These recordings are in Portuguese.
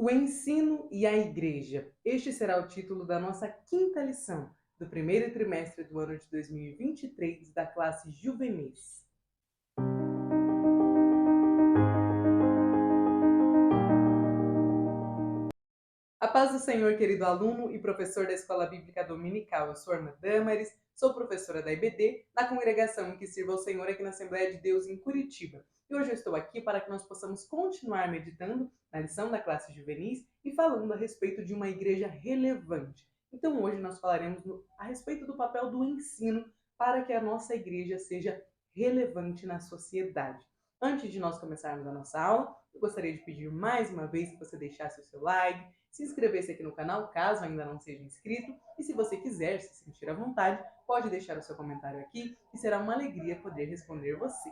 O ensino e a igreja. Este será o título da nossa quinta lição do primeiro trimestre do ano de 2023 da classe Juvenis. A paz do Senhor, querido aluno e professor da Escola Bíblica Dominical. Eu sou a irmã Damaris, sou professora da IBD, na congregação em que sirvo ao Senhor aqui na Assembleia de Deus em Curitiba. E hoje eu estou aqui para que nós possamos continuar meditando na lição da classe Juvenis e falando a respeito de uma igreja relevante. Então hoje nós falaremos a respeito do papel do ensino para que a nossa igreja seja relevante na sociedade. Antes de nós começarmos a nossa aula, eu gostaria de pedir mais uma vez que você deixasse o seu like, se inscrevesse aqui no canal, caso ainda não seja inscrito, e se você quiser se sentir à vontade, pode deixar o seu comentário aqui, e será uma alegria poder responder você.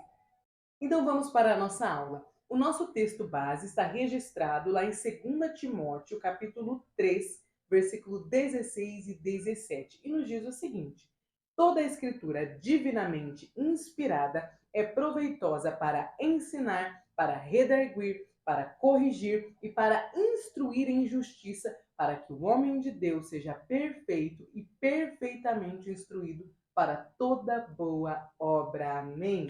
Então vamos para a nossa aula. O nosso texto base está registrado lá em 2 Timóteo, capítulo 3, versículo 16 e 17, e nos diz o seguinte: toda a escritura divinamente inspirada é proveitosa para ensinar, para redarguir, para corrigir e para instruir em justiça, para que o homem de Deus seja perfeito e perfeitamente instruído para toda boa obra. Amém.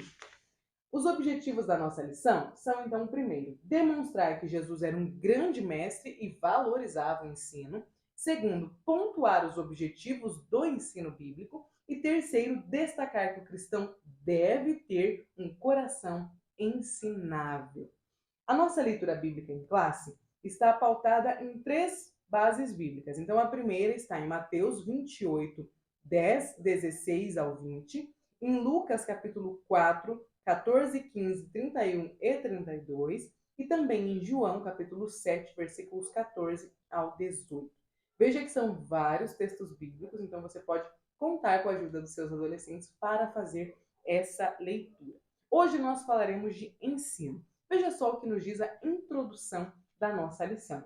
Os objetivos da nossa lição são, então, primeiro, demonstrar que Jesus era um grande mestre e valorizava o ensino. Segundo, pontuar os objetivos do ensino bíblico. E terceiro, destacar que o cristão deve ter um coração ensinável. A nossa leitura bíblica em classe está pautada em três bases bíblicas. Então, a primeira está em Mateus 28, 10, 16 ao 20, em Lucas capítulo 4, 14, 15, 31 e 32, e também em João capítulo 7, versículos 14 ao 18. Veja que são vários textos bíblicos, então você pode contar com a ajuda dos seus adolescentes para fazer essa leitura. Hoje nós falaremos de ensino. Veja só o que nos diz a introdução da nossa lição.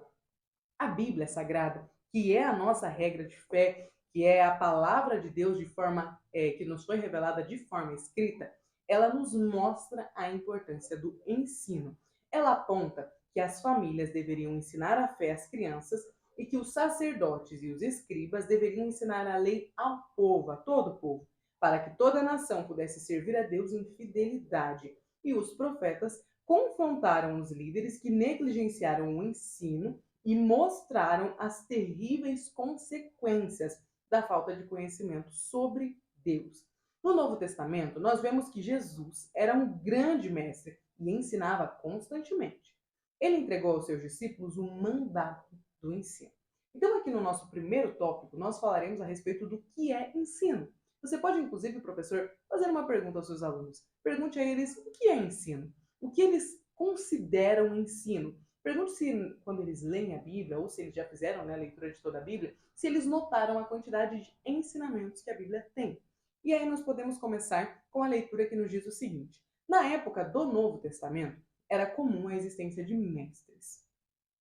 A Bíblia Sagrada, que é a nossa regra de fé, que é a palavra de Deus de forma que nos foi revelada de forma escrita, ela nos mostra a importância do ensino. Ela aponta que as famílias deveriam ensinar a fé às crianças e que os sacerdotes e os escribas deveriam ensinar a lei ao povo, a todo o povo, para que toda a nação pudesse servir a Deus em fidelidade. E os profetas confrontaram os líderes que negligenciaram o ensino e mostraram as terríveis consequências da falta de conhecimento sobre Deus. No Novo Testamento, nós vemos que Jesus era um grande mestre e ensinava constantemente. Ele entregou aos seus discípulos o mandato do ensino. Então, aqui no nosso primeiro tópico, nós falaremos a respeito do que é ensino. Você pode, inclusive, professor, fazer uma pergunta aos seus alunos. Pergunte a eles o que é ensino, o que eles consideram ensino. Pergunte se, quando eles leem a Bíblia, ou se eles já fizeram, né, a leitura de toda a Bíblia, se eles notaram a quantidade de ensinamentos que a Bíblia tem. E aí nós podemos começar com a leitura que nos diz o seguinte: na época do Novo Testamento, era comum a existência de mestres.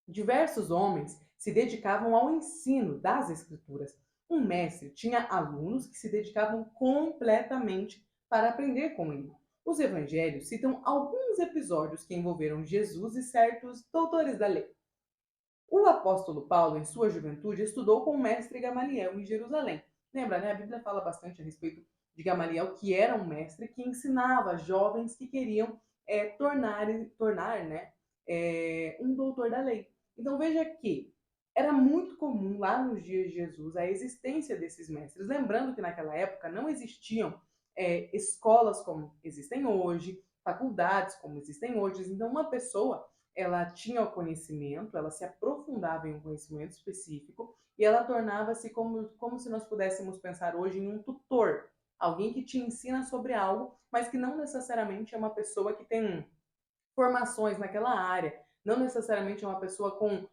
Diversos homens se dedicavam ao ensino das Escrituras. Um mestre tinha alunos que se dedicavam completamente para aprender com ele. Os evangelhos citam alguns episódios que envolveram Jesus e certos doutores da lei. O apóstolo Paulo, em sua juventude, estudou com o mestre Gamaliel em Jerusalém. Lembra, né? A Bíblia fala bastante a respeito de Gamaliel, que era um mestre que ensinava jovens que queriam tornar né, um doutor da lei. Então veja que era muito comum lá nos dias de Jesus a existência desses mestres. Lembrando que naquela época não existiam escolas como existem hoje, faculdades como existem hoje. Então uma pessoa ela tinha o conhecimento, ela se aprofundava em um conhecimento específico e ela tornava-se como se nós pudéssemos pensar hoje em um tutor, alguém que te ensina sobre algo, mas que não necessariamente é uma pessoa que tem formações naquela área, não necessariamente é uma pessoa com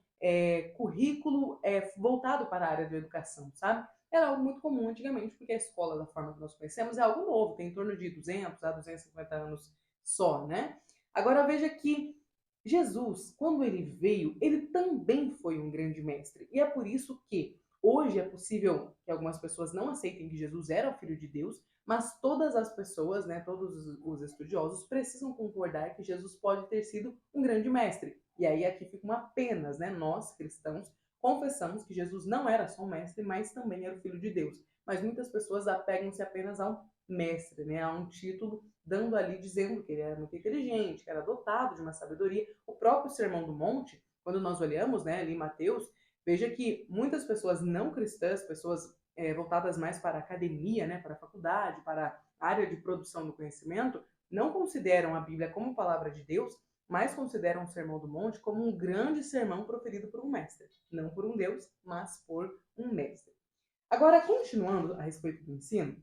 currículo voltado para a área da educação, sabe? Era algo muito comum antigamente, porque a escola, da forma que nós conhecemos, é algo novo, tem em torno de 200 a 250 anos só, né? Agora veja que Jesus, quando ele veio, ele também foi um grande mestre. E é por isso que hoje é possível que algumas pessoas não aceitem que Jesus era o Filho de Deus, mas todas as pessoas, né, todos os estudiosos precisam concordar que Jesus pode ter sido um grande mestre. E aí aqui fica uma apenas, né? Nós, cristãos, confessamos que Jesus não era só um mestre, mas também era o Filho de Deus. Mas muitas pessoas apegam-se apenas a um mestre, né? A um título, dando ali, dizendo que ele era muito inteligente, que era dotado de uma sabedoria. O próprio Sermão do Monte, quando nós olhamos, né, ali em Mateus, veja que muitas pessoas não cristãs, pessoas voltadas mais para a academia, né, para a faculdade, para a área de produção do conhecimento, não consideram a Bíblia como palavra de Deus, mas consideram o Sermão do Monte como um grande sermão proferido por um mestre. Não por um Deus, mas por um mestre. Agora, continuando a respeito do ensino,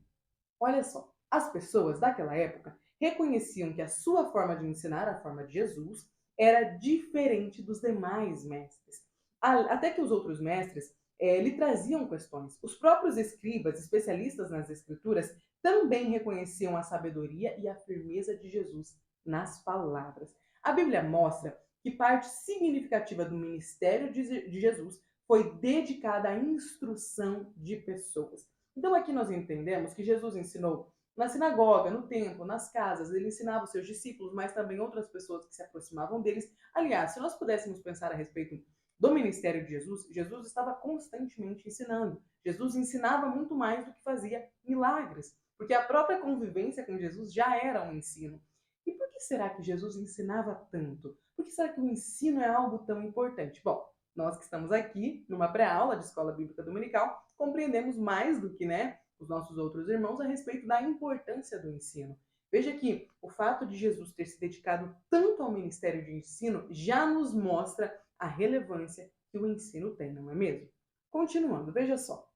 olha só, as pessoas daquela época reconheciam que a sua forma de ensinar, a forma de Jesus, era diferente dos demais mestres. Até que os outros mestres lhe traziam questões. Os próprios escribas, especialistas nas escrituras, também reconheciam a sabedoria e a firmeza de Jesus nas palavras. A Bíblia mostra que parte significativa do ministério de Jesus foi dedicada à instrução de pessoas. Então aqui nós entendemos que Jesus ensinou na sinagoga, no templo, nas casas, ele ensinava os seus discípulos, mas também outras pessoas que se aproximavam deles. Aliás, se nós pudéssemos pensar a respeito do ministério de Jesus, Jesus estava constantemente ensinando. Jesus ensinava muito mais do que fazia milagres, porque a própria convivência com Jesus já era um ensino. E por que será que Jesus ensinava tanto? Por que será que o ensino é algo tão importante? Bom, nós que estamos aqui numa pré-aula de Escola Bíblica Dominical, compreendemos mais do que, né, os nossos outros irmãos a respeito da importância do ensino. Veja que o fato de Jesus ter se dedicado tanto ao ministério de ensino já nos mostra a relevância que o ensino tem, não é mesmo? Continuando, veja só.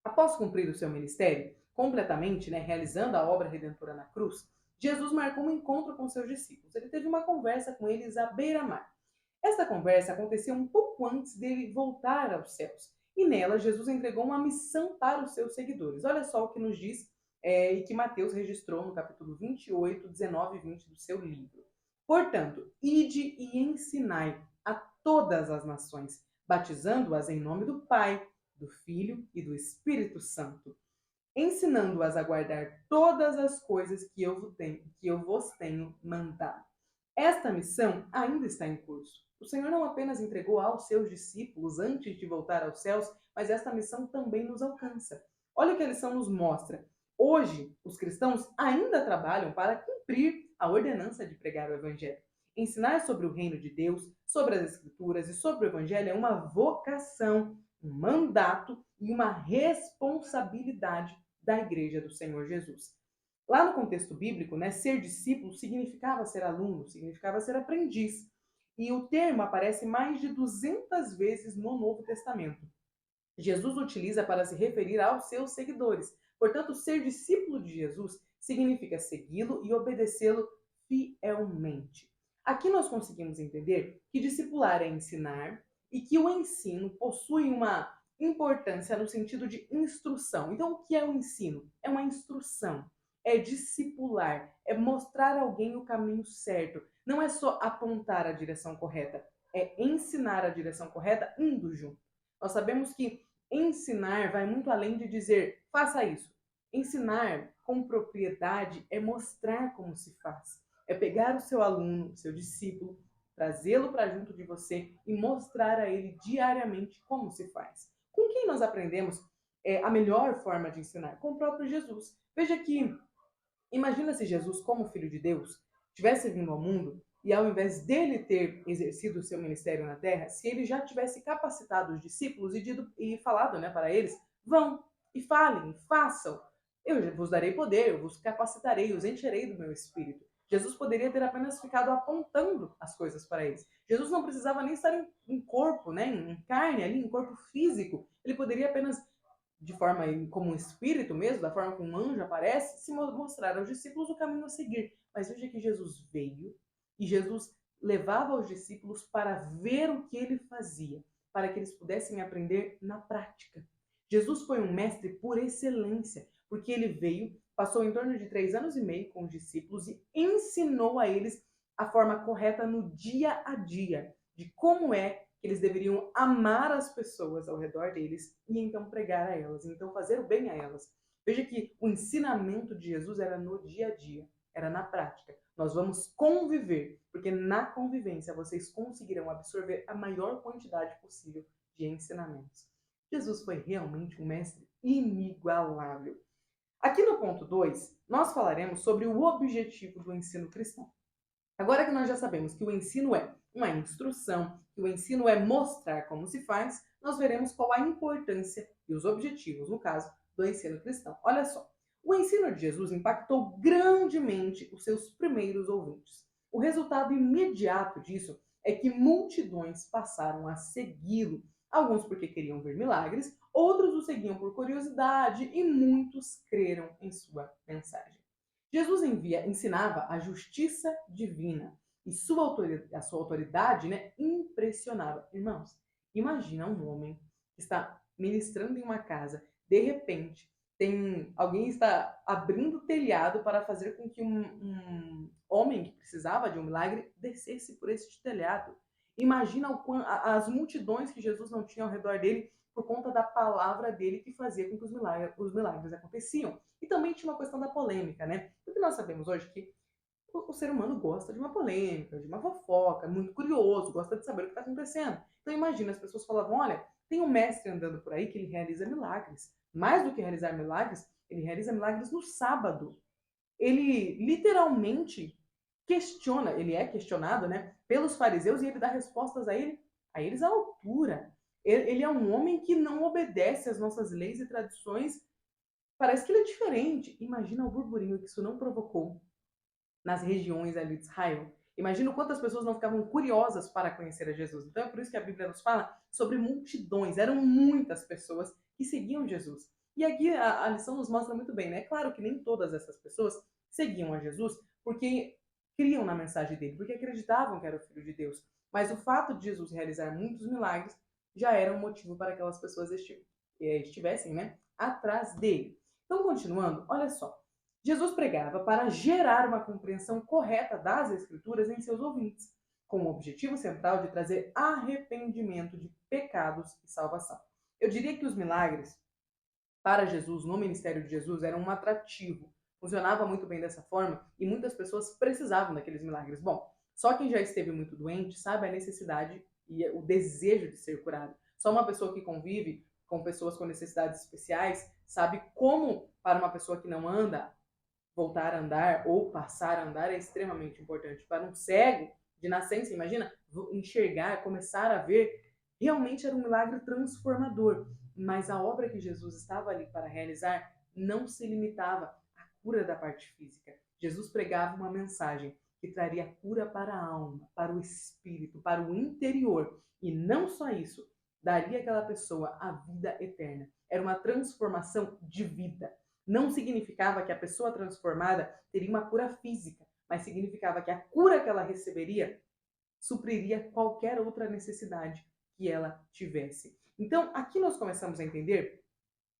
Após cumprir o seu ministério completamente, né, realizando a obra redentora na cruz, Jesus marcou um encontro com seus discípulos. Ele teve uma conversa com eles à beira-mar. Esta conversa aconteceu um pouco antes dele voltar aos céus. E nela, Jesus entregou uma missão para os seus seguidores. Olha só o que nos diz e que Mateus registrou no capítulo 28, 19 e 20 do seu livro. Portanto, ide e ensinai a todas as nações, batizando-as em nome do Pai, do Filho e do Espírito Santo, ensinando-as a guardar todas as coisas que eu vos tenho mandado. Esta missão ainda está em curso. O Senhor não apenas entregou aos seus discípulos antes de voltar aos céus, mas esta missão também nos alcança. Olha o que a lição nos mostra. Hoje, os cristãos ainda trabalham para cumprir a ordenança de pregar o Evangelho. Ensinar sobre o reino de Deus, sobre as Escrituras e sobre o Evangelho é uma vocação, um mandato e uma responsabilidade da Igreja do Senhor Jesus. Lá no contexto bíblico, né, ser discípulo significava ser aluno, significava ser aprendiz. E o termo aparece mais de 200 vezes no Novo Testamento. Jesus utiliza para se referir aos seus seguidores. Portanto, ser discípulo de Jesus significa segui-lo e obedecê-lo fielmente. Aqui nós conseguimos entender que discipular é ensinar e que o ensino possui uma importância no sentido de instrução. Então, o que é o ensino? É uma instrução, é discipular, é mostrar a alguém o caminho certo. Não é só apontar a direção correta, é ensinar a direção correta indo junto. Nós sabemos que ensinar vai muito além de dizer faça isso. Ensinar com propriedade é mostrar como se faz. É pegar o seu aluno, o seu discípulo, trazê-lo para junto de você e mostrar a ele diariamente como se faz. Com quem nós aprendemos a melhor forma de ensinar? Com o próprio Jesus. Veja que, imagina se Jesus, como Filho de Deus, tivesse vindo ao mundo e ao invés dele ter exercido o seu ministério na terra, se ele já tivesse capacitado os discípulos e falado, né, para eles, vão e falem, façam. Eu vos darei poder, eu vos capacitarei, os encherei do meu espírito. Jesus poderia ter apenas ficado apontando as coisas para eles. Jesus não precisava nem estar em corpo, né, em carne ali, em corpo físico. Ele poderia apenas, de forma como um espírito mesmo, da forma como um anjo aparece, se mostrar aos discípulos o caminho a seguir. Mas veja que Jesus veio e Jesus levava os discípulos para ver o que ele fazia, para que eles pudessem aprender na prática. Jesus foi um mestre por excelência, porque ele veio, passou em torno de 3 anos e meio com os discípulos e ensinou a eles a forma correta no dia a dia, de como é que eles deveriam amar as pessoas ao redor deles e então pregar a elas, então fazer o bem a elas. Veja que o ensinamento de Jesus era no dia a dia, era na prática. Nós vamos conviver, porque na convivência vocês conseguirão absorver a maior quantidade possível de ensinamentos. Jesus foi realmente um mestre inigualável. Aqui no ponto 2, nós falaremos sobre o objetivo do ensino cristão. Agora que nós já sabemos que o ensino é uma instrução, que o ensino é mostrar como se faz, nós veremos qual a importância e os objetivos, no caso, do ensino cristão. Olha só, o ensino de Jesus impactou grandemente os seus primeiros ouvintes. O resultado imediato disso é que multidões passaram a segui-lo, alguns porque queriam ver milagres, outros o seguiam por curiosidade e muitos creram em sua mensagem. Jesus ensinava a justiça divina e a sua autoridade, impressionava. Irmãos, imagina um homem que está ministrando em uma casa, de repente, alguém está abrindo o telhado para fazer com que um homem que precisava de um milagre descesse por esse telhado. Imagina as multidões que Jesus não tinha ao redor dele por conta da palavra dele que fazia com que os milagres aconteciam. E também tinha uma questão da polêmica, né? Porque nós sabemos hoje que o ser humano gosta de uma polêmica, de uma fofoca, é muito curioso, gosta de saber o que está acontecendo. Então imagina, as pessoas falavam, olha, tem um mestre andando por aí que ele realiza milagres. Mais do que realizar milagres, ele realiza milagres no sábado. Ele literalmente questiona, ele é questionado, pelos fariseus e ele dá respostas a eles à altura. Ele é um homem que não obedece às nossas leis e tradições. Parece que ele é diferente. Imagina o burburinho que isso não provocou nas regiões ali de Israel. Imagina quantas pessoas não ficavam curiosas para conhecer a Jesus. Então é por isso que a Bíblia nos fala sobre multidões. Eram muitas pessoas que seguiam Jesus. E aqui a lição nos mostra muito bem, né? É claro que nem todas essas pessoas seguiam a Jesus porque criam na mensagem dele, porque acreditavam que era o Filho de Deus. Mas o fato de Jesus realizar muitos milagres já era um motivo para que aquelas pessoas estivessem, atrás dele. Então, continuando, olha só. Jesus pregava para gerar uma compreensão correta das Escrituras em seus ouvintes, com o objetivo central de trazer arrependimento de pecados e salvação. Eu diria que os milagres, para Jesus, no ministério de Jesus, eram um atrativo. Funcionava muito bem dessa forma e muitas pessoas precisavam daqueles milagres. Bom, só quem já esteve muito doente sabe a necessidade e o desejo de ser curado. Só uma pessoa que convive com pessoas com necessidades especiais sabe como, para uma pessoa que não anda, voltar a andar ou passar a andar é extremamente importante. Para um cego de nascença, imagina, enxergar, começar a ver, realmente era um milagre transformador. Mas a obra que Jesus estava ali para realizar não se limitava à cura da parte física. Jesus pregava uma mensagem que traria cura para a alma, para o espírito, para o interior. E não só isso, daria àquela pessoa a vida eterna. Era uma transformação de vida. Não significava que a pessoa transformada teria uma cura física, mas significava que a cura que ela receberia supriria qualquer outra necessidade que ela tivesse. Então, aqui nós começamos a entender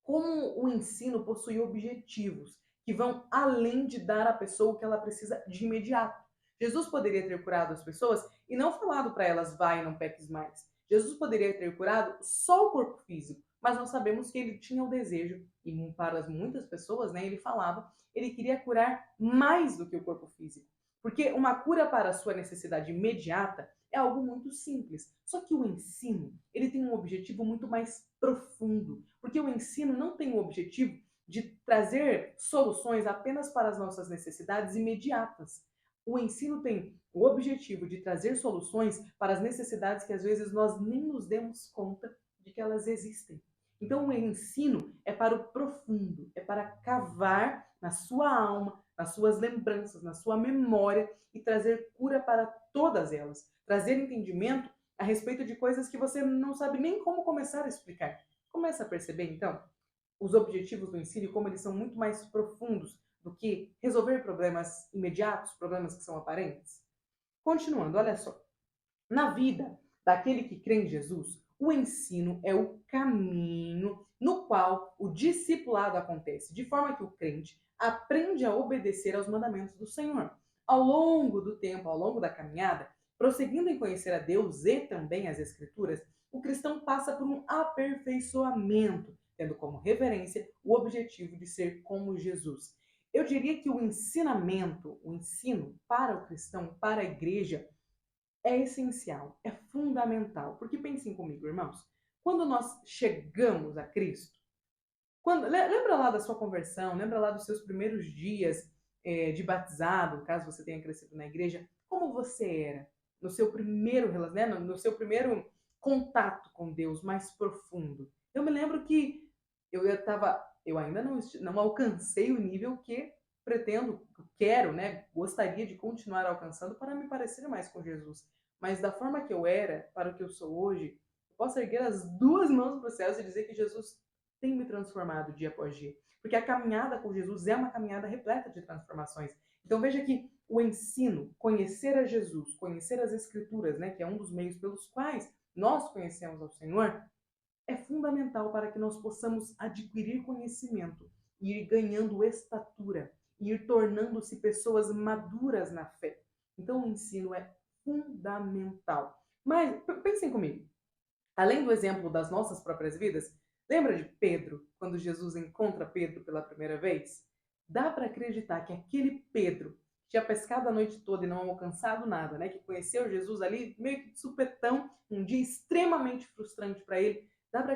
como o ensino possui objetivos que vão além de dar à pessoa o que ela precisa de imediato. Jesus poderia ter curado as pessoas e não falado para elas, vai, não peques mais. Jesus poderia ter curado só o corpo físico, mas nós sabemos que ele tinha o desejo, e para muitas pessoas, ele falava, ele queria curar mais do que o corpo físico. Porque uma cura para a sua necessidade imediata é algo muito simples. Só que o ensino, ele tem um objetivo muito mais profundo. Porque o ensino não tem o objetivo de trazer soluções apenas para as nossas necessidades imediatas. O ensino tem o objetivo de trazer soluções para as necessidades que às vezes nós nem nos demos conta de que elas existem. Então o ensino é para o profundo, é para cavar na sua alma, nas suas lembranças, na sua memória e trazer cura para todas elas. Trazer entendimento a respeito de coisas que você não sabe nem como começar a explicar. Começa a perceber, então, os objetivos do ensino e como eles são muito mais profundos do que resolver problemas imediatos, problemas que são aparentes? Continuando, olha só. Na vida daquele que crê em Jesus, o ensino é o caminho no qual o discipulado acontece, de forma que o crente aprende a obedecer aos mandamentos do Senhor. Ao longo do tempo, ao longo da caminhada, prosseguindo em conhecer a Deus e também as Escrituras, o cristão passa por um aperfeiçoamento, tendo como referência o objetivo de ser como Jesus. eu diria que o ensinamento, o ensino para o cristão, para a igreja, é essencial, é fundamental. Porque pensem comigo, irmãos, quando nós chegamos a Cristo, lembra lá da sua conversão, lembra lá dos seus primeiros dias de batizado, caso você tenha crescido na igreja, como você era no seu primeiro, né, no seu primeiro contato com Deus mais profundo. Eu me lembro que eu ainda não alcancei o nível que pretendo, quero, né, gostaria de continuar alcançando para me parecer mais com Jesus. Mas da forma que eu era para o que eu sou hoje, eu posso erguer as duas mãos para os céus e dizer que Jesus tem me transformado dia após dia. Porque a caminhada com Jesus é uma caminhada repleta de transformações. Então veja que o ensino, conhecer a Jesus, conhecer as Escrituras, né, que é um dos meios pelos quais nós conhecemos ao Senhor, é fundamental para que nós possamos adquirir conhecimento e ir ganhando estatura, e ir tornando-se pessoas maduras na fé. Então o ensino é fundamental. Mas pensem comigo, além do exemplo das nossas próprias vidas, lembra de Pedro, quando Jesus encontra Pedro pela primeira vez? Dá para acreditar que aquele Pedro, que tinha pescado a noite toda e não alcançado nada, né, que conheceu Jesus ali meio que de supetão, um dia extremamente frustrante para ele, dá para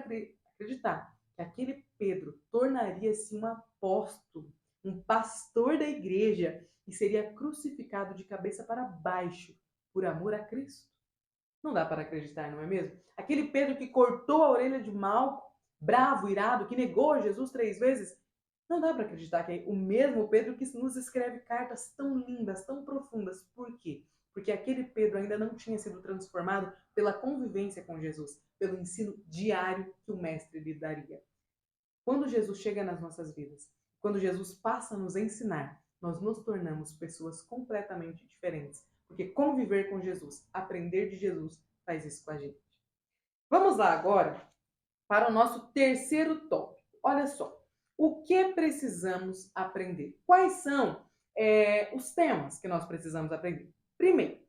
acreditar que aquele Pedro tornaria-se um apóstolo, um pastor da igreja e seria crucificado de cabeça para baixo por amor a Cristo? Não dá para acreditar, não é mesmo? Aquele Pedro que cortou a orelha de Malco, bravo, irado, que negou a Jesus 3 vezes, não dá para acreditar que é o mesmo Pedro que nos escreve cartas tão lindas, tão profundas. Por quê? Porque aquele Pedro ainda não tinha sido transformado pela convivência com Jesus, pelo ensino diário que o Mestre lhe daria. Quando Jesus chega nas nossas vidas, quando Jesus passa a nos ensinar, nós nos tornamos pessoas completamente diferentes. Porque conviver com Jesus, aprender de Jesus, faz isso com a gente. Vamos lá agora para o nosso terceiro tópico. Olha só, o que precisamos aprender? Quais são os temas que nós precisamos aprender? Primeiro,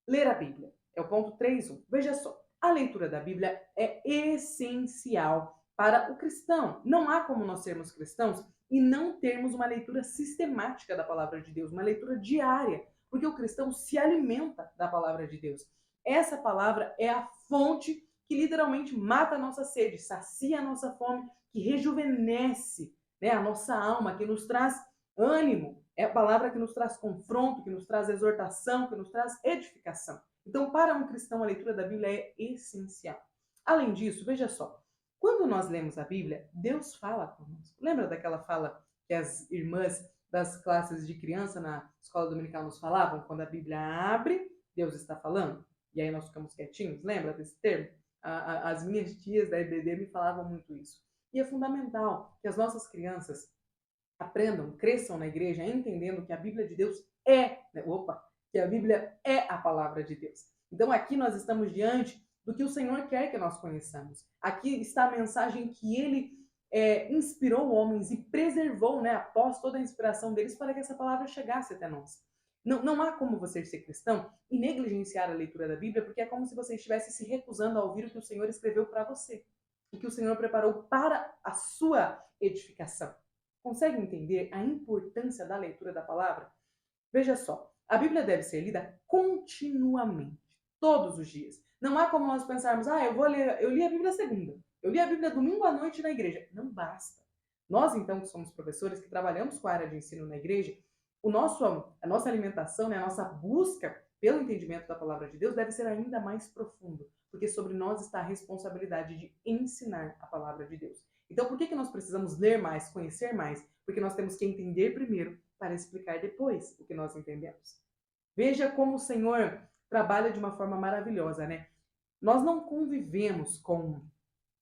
ler a Bíblia. É o ponto 3.1. Veja só, a leitura da Bíblia é essencial para o cristão. Não há como nós sermos cristãos e não termos uma leitura sistemática da palavra de Deus, uma leitura diária, porque o cristão se alimenta da palavra de Deus. Essa palavra é a fonte que literalmente mata a nossa sede, sacia a nossa fome, que rejuvenesce, né, a nossa alma, que nos traz ânimo. É a palavra que nos traz confronto, que nos traz exortação, que nos traz edificação. Então, para um cristão, a leitura da Bíblia é essencial. Além disso, veja só, quando nós lemos a Bíblia, Deus fala conosco. Lembra daquela fala que as irmãs das classes de criança na escola dominical nos falavam? Quando a Bíblia abre, Deus está falando. E aí nós ficamos quietinhos. Lembra desse termo? As minhas tias da EBD me falavam muito isso. E é fundamental que as nossas crianças aprendam, cresçam na igreja, entendendo que a Bíblia de Deus que a Bíblia é a palavra de Deus. Então aqui nós estamos diante do que o Senhor quer que nós conheçamos. Aqui está a mensagem que Ele inspirou homens e preservou, né, após toda a inspiração deles, para que essa palavra chegasse até nós. Não há como você ser cristão e negligenciar a leitura da Bíblia, porque é como se você estivesse se recusando a ouvir o que o Senhor escreveu para você e que o Senhor preparou para a sua edificação. Consegue entender a importância da leitura da palavra? Veja só, a Bíblia deve ser lida continuamente, todos os dias. Não há como nós pensarmos, eu li a Bíblia segunda, eu li a Bíblia domingo à noite na igreja. Não basta. Nós, então, que somos professores, que trabalhamos com a área de ensino na igreja, a nossa alimentação, né, a nossa busca pelo entendimento da palavra de Deus deve ser ainda mais profundo, porque sobre nós está a responsabilidade de ensinar a palavra de Deus. Então, por que nós precisamos ler mais, conhecer mais? Porque nós temos que entender primeiro para explicar depois o que nós entendemos. Veja como o Senhor trabalha de uma forma maravilhosa, né? Nós não convivemos com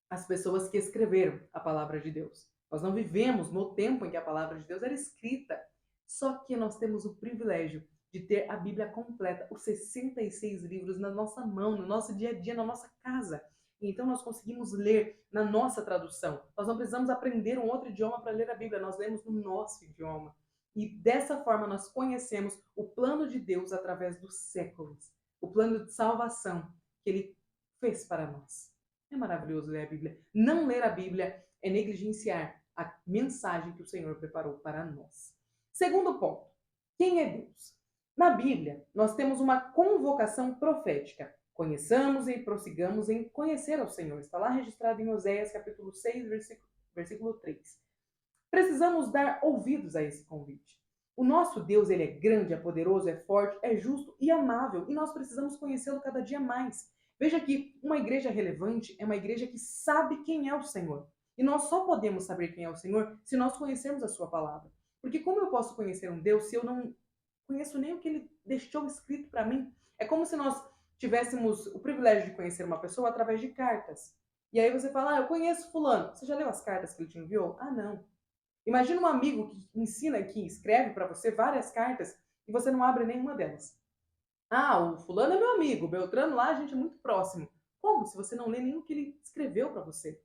as pessoas que escreveram a palavra de Deus. Nós não vivemos no tempo em que a palavra de Deus era escrita. Só que nós temos o privilégio de ter a Bíblia completa, os 66 livros na nossa mão, no nosso dia a dia, na nossa casa. Então nós conseguimos ler na nossa tradução. Nós não precisamos aprender um outro idioma para ler a Bíblia, nós lemos no nosso idioma. E dessa forma nós conhecemos o plano de Deus através dos séculos, o plano de salvação que Ele fez para nós. É maravilhoso ler a Bíblia. Não ler a Bíblia é negligenciar a mensagem que o Senhor preparou para nós. Segundo ponto, quem é Deus? Na Bíblia, nós temos uma convocação profética. Conheçamos e prossigamos em conhecer ao Senhor. Está lá registrado em Oséias capítulo 6, versículo 3. Precisamos dar ouvidos a esse convite. O nosso Deus, ele é grande, é poderoso, é forte, é justo e amável, e nós precisamos conhecê-lo cada dia mais. Veja que uma igreja relevante é uma igreja que sabe quem é o Senhor. E nós só podemos saber quem é o Senhor se nós conhecermos a sua palavra. Porque como eu posso conhecer um Deus se eu não conheço nem o que ele deixou escrito para mim? É como se nós tivéssemos o privilégio de conhecer uma pessoa através de cartas. E aí você fala, eu conheço fulano. Você já leu as cartas que ele te enviou? Ah, não. Imagina um amigo que ensina, que escreve para você várias cartas e você não abre nenhuma delas. Ah, o fulano é meu amigo, o Beltrano lá, a gente é muito próximo. Como? Se você não lê nem o que ele escreveu para você.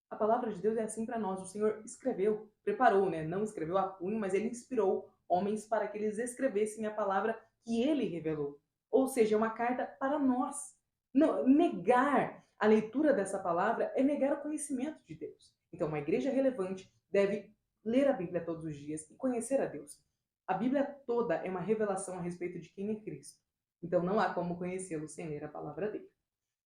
A palavra de Deus é assim para nós. O Senhor escreveu, preparou, né? Não escreveu a punho, mas ele inspirou homens para que eles escrevessem a palavra que ele revelou. Ou seja, é uma carta para nós. Não, negar a leitura dessa palavra é negar o conhecimento de Deus. Então, uma igreja relevante deve ler a Bíblia todos os dias e conhecer a Deus. A Bíblia toda é uma revelação a respeito de quem é Cristo. Então, não há como conhecê-lo sem ler a palavra dele.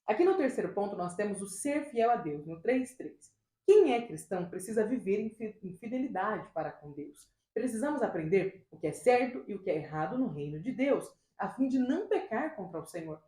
Aqui no terceiro ponto, nós temos o ser fiel a Deus, no 3:3. Quem é cristão precisa viver em fidelidade para com Deus. Precisamos aprender o que é certo e o que é errado no reino de Deus, a fim de não pecar contra o Senhor.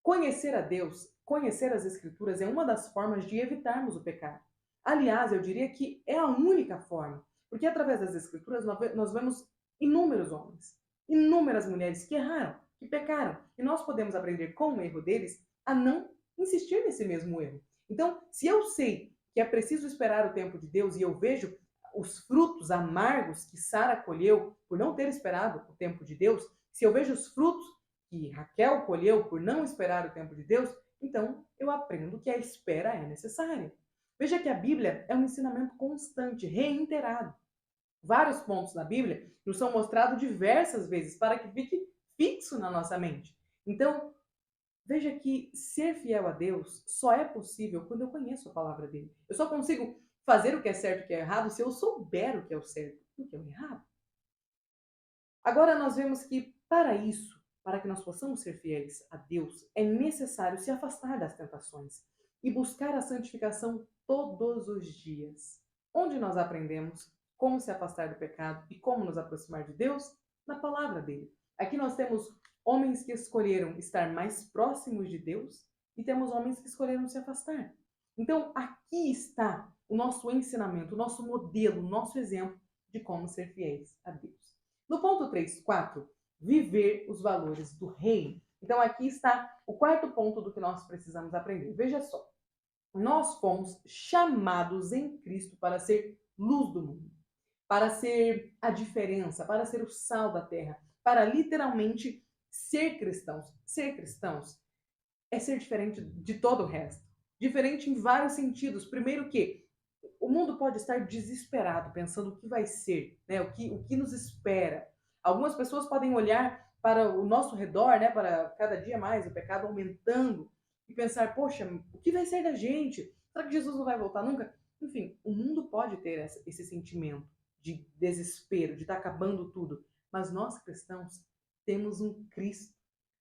Conhecer a Deus, conhecer as Escrituras é uma das formas de evitarmos o pecado. Aliás, eu diria que é a única forma, porque através das Escrituras nós vemos inúmeros homens, inúmeras mulheres que erraram, que pecaram, e nós podemos aprender com o erro deles a não insistir nesse mesmo erro. Então, se eu sei que é preciso esperar o tempo de Deus e eu vejo os frutos amargos que Sara colheu por não ter esperado o tempo de Deus, se eu vejo os frutos que Raquel colheu por não esperar o tempo de Deus, então eu aprendo que a espera é necessária. Veja que a Bíblia é um ensinamento constante, reiterado. Vários pontos na Bíblia nos são mostrados diversas vezes para que fique fixo na nossa mente. Então, veja que ser fiel a Deus só é possível quando eu conheço a palavra dele. Eu só consigo fazer o que é certo e o que é errado se eu souber o que é o certo e o que é o errado. Agora nós vemos que para isso, para que nós possamos ser fiéis a Deus, é necessário se afastar das tentações e buscar a santificação todos os dias. Onde nós aprendemos como se afastar do pecado e como nos aproximar de Deus? Na palavra dele. Aqui nós temos homens que escolheram estar mais próximos de Deus e temos homens que escolheram se afastar. Então, aqui está o nosso ensinamento, o nosso modelo, o nosso exemplo de como ser fiéis a Deus. No ponto 3.4, viver os valores do reino. Então, aqui está o quarto ponto do que nós precisamos aprender. Veja só, nós fomos chamados em Cristo para ser luz do mundo, para ser a diferença, para ser o sal da terra, para literalmente ser cristãos. Ser cristãos é ser diferente de todo o resto. Diferente em vários sentidos. Primeiro que o mundo pode estar desesperado, pensando o que vai ser, né? O que nos espera. Algumas pessoas podem olhar para o nosso redor, né? Para cada dia mais o pecado aumentando e pensar, poxa, o que vai ser da gente? Será que Jesus não vai voltar nunca? Enfim, o mundo pode ter esse sentimento de desespero, de estar acabando tudo. Mas nós cristãos temos um Cristo,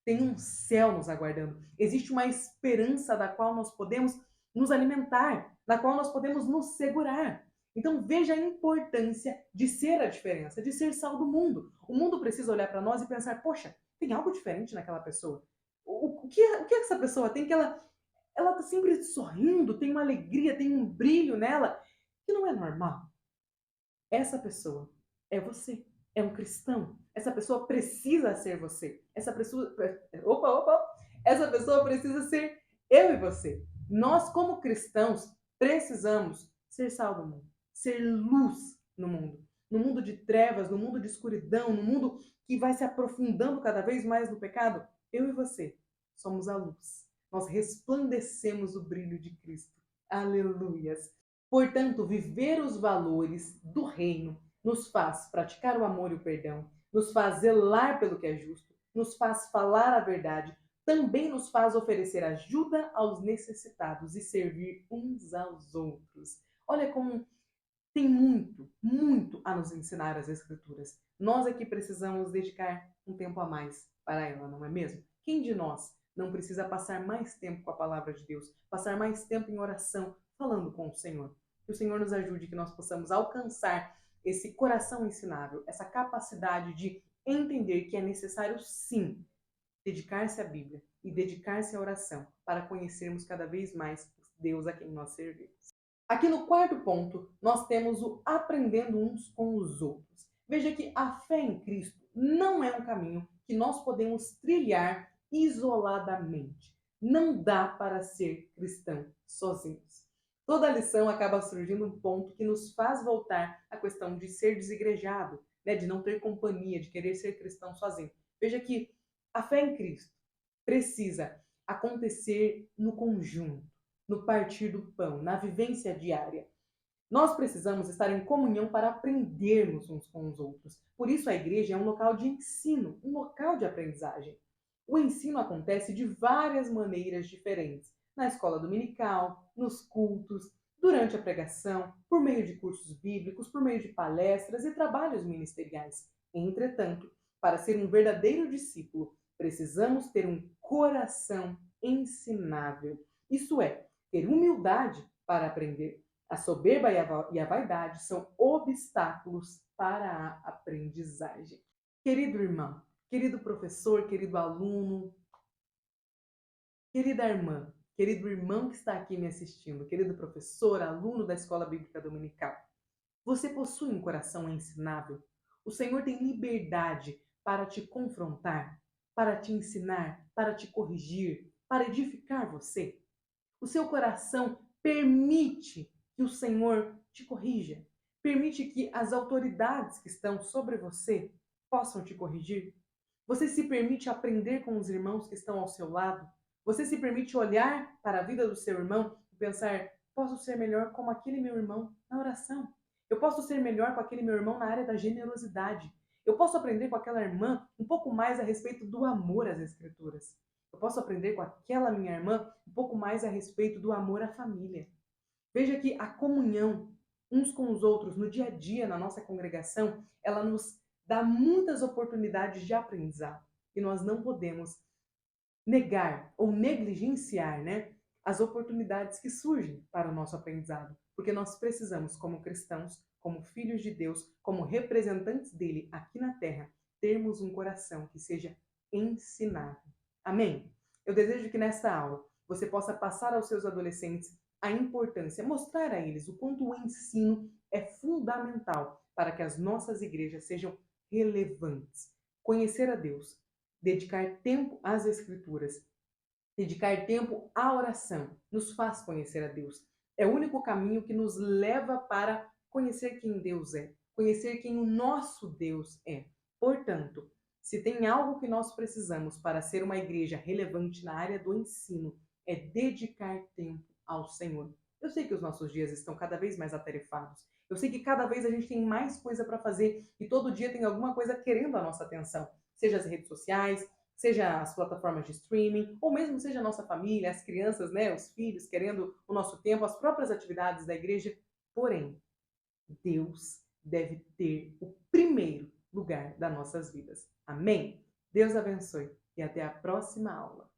tem um céu nos aguardando. Existe uma esperança da qual nós podemos nos alimentar, na qual nós podemos nos segurar. Então veja a importância de ser a diferença, de ser sal do mundo. O mundo precisa olhar para nós e pensar, poxa, tem algo diferente naquela pessoa. O que essa pessoa tem que ela está sempre sorrindo, tem uma alegria, tem um brilho nela, que não é normal. Essa pessoa é você, é um cristão. Essa pessoa precisa ser você. Essa pessoa, essa pessoa precisa ser eu e você. Nós, como cristãos, precisamos ser sal do mundo, ser luz no mundo. No mundo de trevas, no mundo de escuridão, no mundo que vai se aprofundando cada vez mais no pecado, eu e você somos a luz. Nós resplandecemos o brilho de Cristo. Aleluias! Portanto, viver os valores do reino nos faz praticar o amor e o perdão, nos faz zelar pelo que é justo, nos faz falar a verdade, também nos faz oferecer ajuda aos necessitados e servir uns aos outros. Olha como tem muito, muito a nos ensinar as Escrituras. Nós é que precisamos dedicar um tempo a mais para ela, não é mesmo? Quem de nós não precisa passar mais tempo com a palavra de Deus, passar mais tempo em oração, falando com o Senhor? Que o Senhor nos ajude, que nós possamos alcançar esse coração ensinável, essa capacidade de entender que é necessário, sim, dedicar-se à Bíblia e dedicar-se à oração para conhecermos cada vez mais Deus a quem nós servimos. Aqui no quarto ponto, nós temos o aprendendo uns com os outros. Veja que a fé em Cristo não é um caminho que nós podemos trilhar isoladamente. Não dá para ser cristão sozinhos. Toda lição acaba surgindo um ponto que nos faz voltar à questão de ser desigrejado, né, de não ter companhia, de querer ser cristão sozinho. Veja que a fé em Cristo precisa acontecer no conjunto, no partir do pão, na vivência diária. Nós precisamos estar em comunhão para aprendermos uns com os outros. Por isso a igreja é um local de ensino, um local de aprendizagem. O ensino acontece de várias maneiras diferentes. Na escola dominical, nos cultos, durante a pregação, por meio de cursos bíblicos, por meio de palestras e trabalhos ministeriais. Entretanto, para ser um verdadeiro discípulo, precisamos ter um coração ensinável. Isso é, ter humildade para aprender. A soberba e a vaidade são obstáculos para a aprendizagem. Querido irmão, querido professor, querido aluno, querida irmã, querido irmão que está aqui me assistindo, querido professor, aluno da Escola Bíblica Dominical, você possui um coração ensinável? O Senhor tem liberdade para te confrontar, para te ensinar, para te corrigir, para edificar você? O seu coração permite que o Senhor te corrija? Permite que as autoridades que estão sobre você possam te corrigir? Você se permite aprender com os irmãos que estão ao seu lado? Você se permite olhar para a vida do seu irmão e pensar: posso ser melhor como aquele meu irmão na oração? Eu posso ser melhor com aquele meu irmão na área da generosidade. Eu posso aprender com aquela irmã um pouco mais a respeito do amor às Escrituras. Eu posso aprender com aquela minha irmã um pouco mais a respeito do amor à família. Veja que a comunhão uns com os outros no dia a dia na nossa congregação, ela nos dá muitas oportunidades de aprendizado. E nós não podemos negar ou negligenciar, né, as oportunidades que surgem para o nosso aprendizado. Porque nós precisamos, como cristãos, como filhos de Deus, como representantes dele aqui na terra, termos um coração que seja ensinável. Amém? Eu desejo que nesta aula você possa passar aos seus adolescentes a importância, mostrar a eles o quanto o ensino é fundamental para que as nossas igrejas sejam relevantes. Conhecer a Deus, dedicar tempo às Escrituras, dedicar tempo à oração, nos faz conhecer a Deus. É o único caminho que nos leva para conhecer quem Deus é, conhecer quem o nosso Deus é. Portanto, se tem algo que nós precisamos para ser uma igreja relevante na área do ensino, é dedicar tempo ao Senhor. Eu sei que os nossos dias estão cada vez mais atarefados. Eu sei que cada vez a gente tem mais coisa para fazer e todo dia tem alguma coisa querendo a nossa atenção. Seja as redes sociais, seja as plataformas de streaming, ou mesmo seja a nossa família, as crianças, né, os filhos querendo o nosso tempo, as próprias atividades da igreja. Porém, Deus deve ter o primeiro lugar das nossas vidas. Amém? Deus abençoe e até a próxima aula.